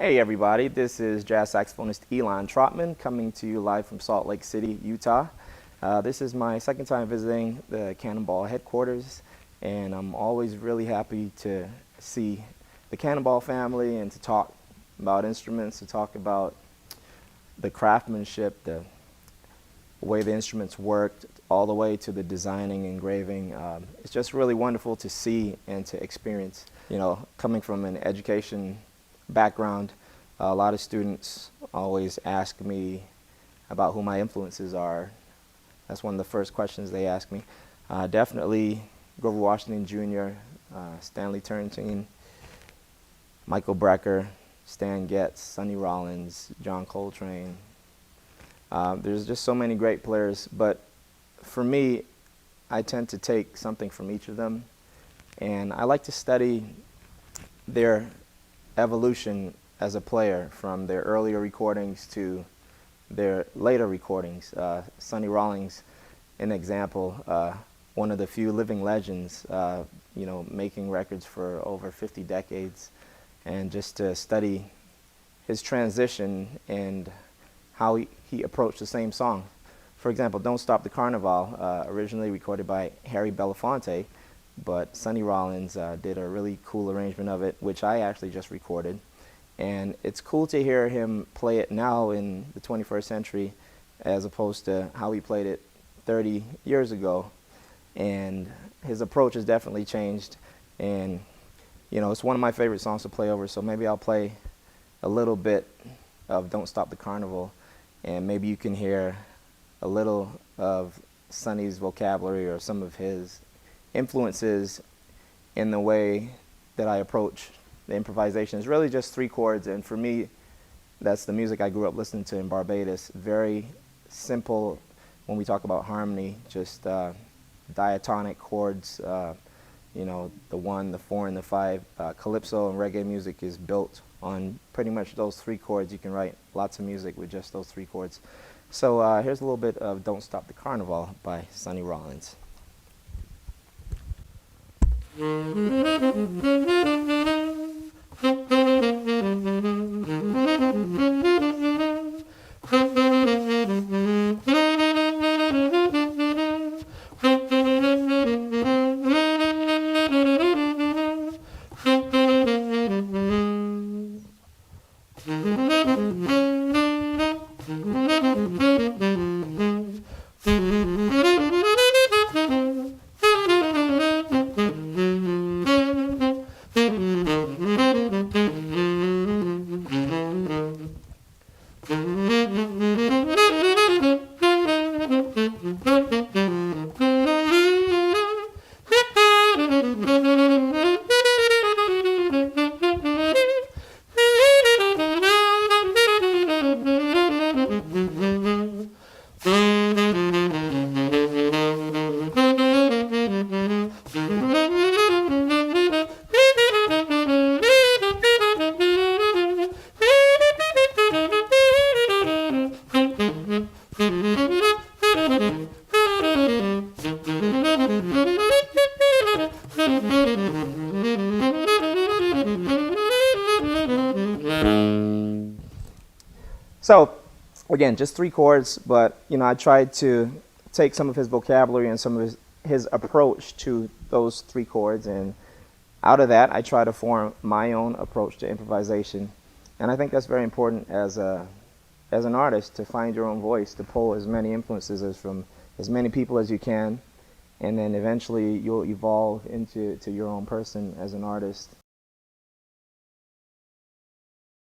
Hey everybody, this is jazz saxophonist Elan Trotman coming to you live from Salt Lake City, Utah. This is my second time visiting the Cannonball headquarters, and I'm always really happy to see the Cannonball family and to talk about instruments, to talk about the craftsmanship, the way the instruments worked, all the way to the designing, engraving. It's just really wonderful to see and to experience. You know, coming from an education background, a lot of students always ask me about who my influences are. That's one of the first questions they ask me. Definitely Grover Washington Jr., Stanley Turrentine, Michael Brecker, Stan Getz, Sonny Rollins, John Coltrane. There's just so many great players, but for me, I tend to take something from each of them, and I like to study their evolution as a player from their earlier recordings to their later recordings. Sonny Rollins, an example, one of the few living legends, you know, making records for over 50 decades, and just to study his transition and how he approached the same song. For example, Don't Stop the Carnival, originally recorded by Harry Belafonte, but Sonny Rollins did a really cool arrangement of it, which I actually just recorded. And it's cool to hear him play it now in the 21st century as opposed to how he played it 30 years ago. And his approach has definitely changed. And, you know, it's one of my favorite songs to play over, so maybe I'll play a little bit of Don't Stop the Carnival, and maybe you can hear a little of Sonny's vocabulary or some of his influences in the way that I approach the improvisation. It's really just three chords, and for me, that's the music I grew up listening to in Barbados. Very simple when we talk about harmony, just diatonic chords, you know, the 1, the 4, and the 5. Calypso and reggae music is built on pretty much those three chords. You can write lots of music with just those three chords. So here's a little bit of Don't Stop the Carnival by Sonny Rollins. So, again, just three chords, but you know, I tried to take some of his vocabulary and some of his approach to those three chords, and out of that, I try to form my own approach to improvisation. And I think that's very important as an artist, to find your own voice, to pull as many influences as from as many people as you can, and then eventually you'll evolve into your own person as an artist.